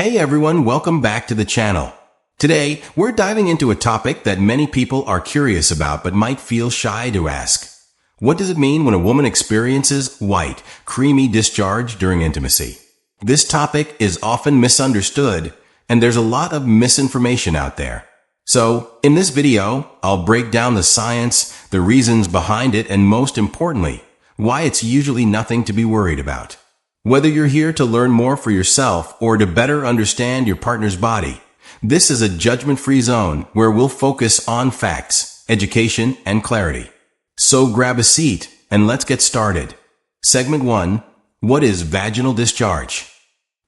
Hey everyone, welcome back to the channel. Today, we're diving into a topic that many people are curious about but might feel shy to ask. What does it mean when a woman experiences white, creamy discharge during intimacy? This topic is often misunderstood, and there's a lot of misinformation out there. So, in this video, I'll break down the science, the reasons behind it, and most importantly, why it's usually nothing to be worried about. Whether you're here to learn more for yourself or to better understand your partner's body, this is a judgment-free zone where we'll focus on facts, education, and clarity. So grab a seat and let's get started. Segment 1. What is vaginal discharge?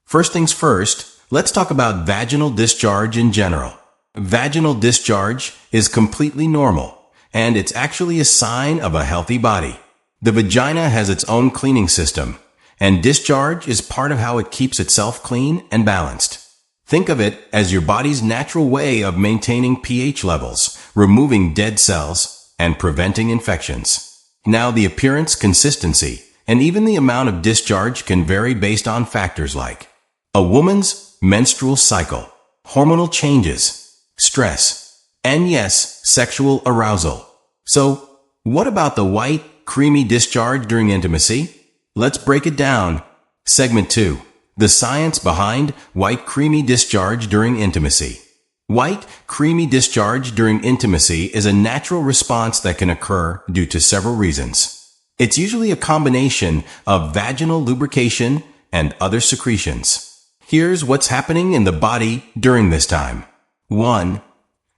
First things first, let's talk about vaginal discharge in general. Vaginal discharge is completely normal, and it's actually a sign of a healthy body. The vagina has its own cleaning system, and discharge is part of how it keeps itself clean and balanced. Think of it as your body's natural way of maintaining pH levels, removing dead cells, and preventing infections. Now, the appearance, consistency, and even the amount of discharge can vary based on factors like a woman's menstrual cycle, hormonal changes, stress, and yes, sexual arousal. So, what about the white, creamy discharge during intimacy? Let's break it down. Segment 2. The science behind white creamy discharge during intimacy. White creamy discharge during intimacy is a natural response that can occur due to several reasons. It's usually a combination of vaginal lubrication and other secretions. Here's what's happening in the body during this time. 1.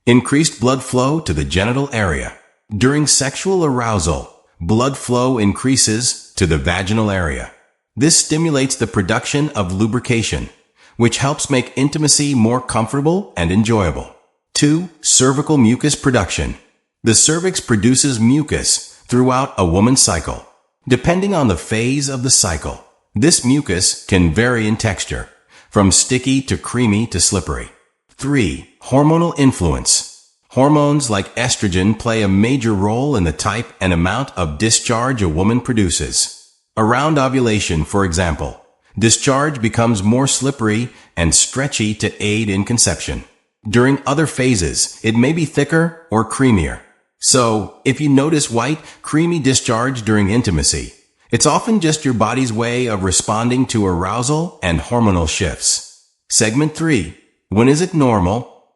Increased blood flow to the genital area. During sexual arousal, blood flow increases to the vaginal area. This stimulates the production of lubrication, which helps make intimacy more comfortable and enjoyable. 2. Cervical mucus production. The cervix produces mucus throughout a woman's cycle. Depending on the phase of the cycle, this mucus can vary in texture, from sticky to creamy to slippery. 3. Hormonal influence. Hormones like estrogen play a major role in the type and amount of discharge a woman produces. Around ovulation, for example, discharge becomes more slippery and stretchy to aid in conception. During other phases, it may be thicker or creamier. So, if you notice white, creamy discharge during intimacy, it's often just your body's way of responding to arousal and hormonal shifts. Segment 3. When is it normal?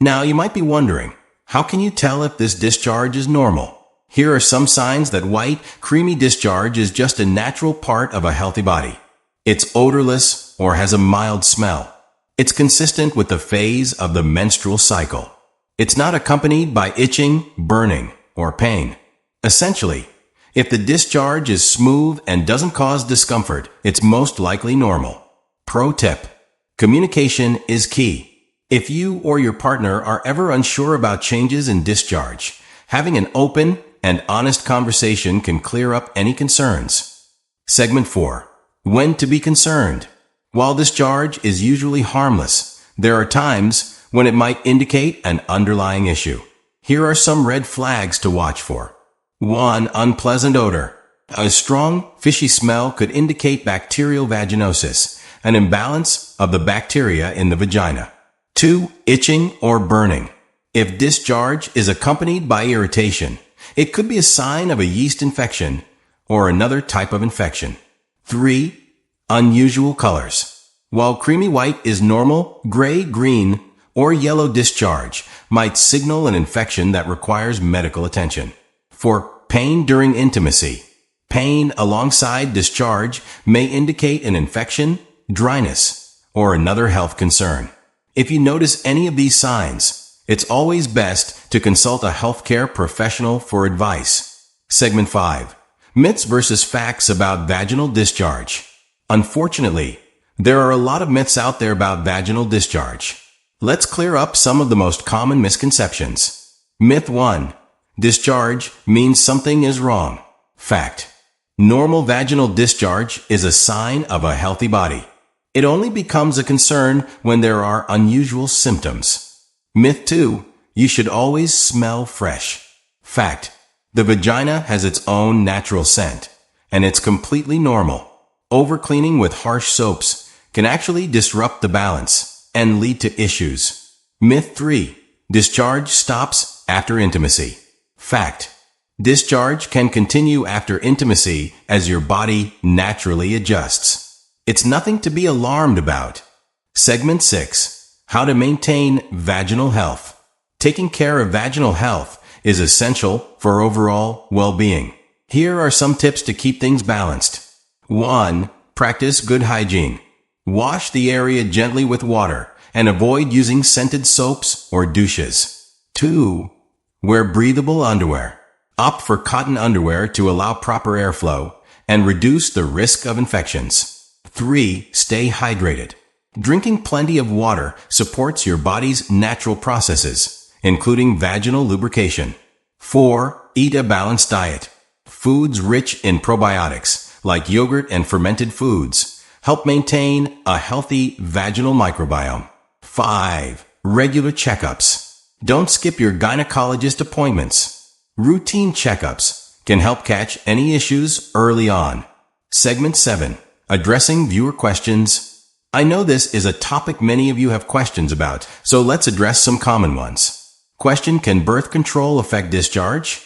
Now, you might be wondering, how can you tell if this discharge is normal? Here are some signs that white, creamy discharge is just a natural part of a healthy body. It's odorless or has a mild smell. It's consistent with the phase of the menstrual cycle. It's not accompanied by itching, burning, or pain. Essentially, if the discharge is smooth and doesn't cause discomfort, it's most likely normal. Pro tip: communication is key. If you or your partner are ever unsure about changes in discharge, having an open and honest conversation can clear up any concerns. Segment 4. When to be concerned. While discharge is usually harmless, there are times when it might indicate an underlying issue. Here are some red flags to watch for. 1. Unpleasant odor. A strong, fishy smell could indicate bacterial vaginosis, an imbalance of the bacteria in the vagina. 2. Itching or burning. If discharge is accompanied by irritation, it could be a sign of a yeast infection or another type of infection. 3. Unusual colors. While creamy white is normal, gray, green, or yellow discharge might signal an infection that requires medical attention. 4. Pain during intimacy. Pain alongside discharge may indicate an infection, dryness, or another health concern. If you notice any of these signs, it's always best to consult a healthcare professional for advice. Segment 5. Myths versus facts about vaginal discharge. Unfortunately, there are a lot of myths out there about vaginal discharge. Let's clear up some of the most common misconceptions. Myth 1. Discharge means something is wrong. Fact. Normal vaginal discharge is a sign of a healthy body. It only becomes a concern when there are unusual symptoms. Myth 2. You should always smell fresh. Fact. The vagina has its own natural scent, and it's completely normal. Overcleaning with harsh soaps can actually disrupt the balance and lead to issues. Myth 3. Discharge stops after intimacy. Fact. Discharge can continue after intimacy as your body naturally adjusts. It's nothing to be alarmed about. Segment 6. How to maintain vaginal health. Taking care of vaginal health is essential for overall well-being. Here are some tips to keep things balanced. 1. Practice good hygiene. Wash the area gently with water and avoid using scented soaps or douches. 2. Wear breathable underwear. Opt for cotton underwear to allow proper airflow and reduce the risk of infections. 3. Stay hydrated. Drinking plenty of water supports your body's natural processes, including vaginal lubrication. 4. Eat a balanced diet. Foods rich in probiotics, like yogurt and fermented foods, help maintain a healthy vaginal microbiome. 5. Regular checkups. Don't skip your gynecologist appointments. Routine checkups can help catch any issues early on. Segment 7. Addressing viewer questions. I know this is a topic many of you have questions about, so let's address some common ones. Question: can birth control affect discharge?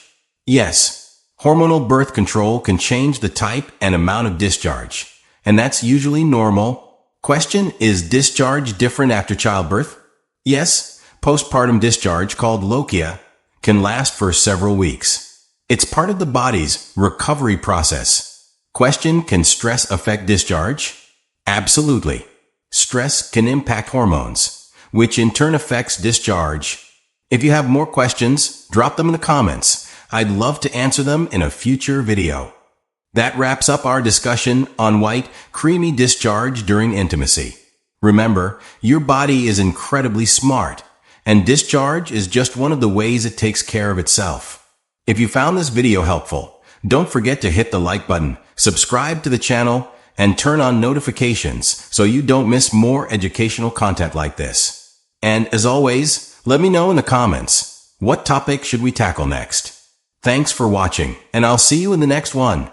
Yes. Hormonal birth control can change the type and amount of discharge, and that's usually normal. Question: is discharge different after childbirth? Yes. Postpartum discharge, called lochia, can last for several weeks. It's part of the body's recovery process. Question: can stress affect discharge? Absolutely. Stress can impact hormones, which in turn affects discharge. If you have more questions, drop them in the comments. I'd love to answer them in a future video. That wraps up our discussion on white, creamy discharge during intimacy. Remember, your body is incredibly smart, and discharge is just one of the ways it takes care of itself. If you found this video helpful, don't forget to hit the like button, subscribe to the channel, and turn on notifications so you don't miss more educational content like this. And as always, let me know in the comments, what topic should we tackle next? Thanks for watching, and I'll see you in the next one.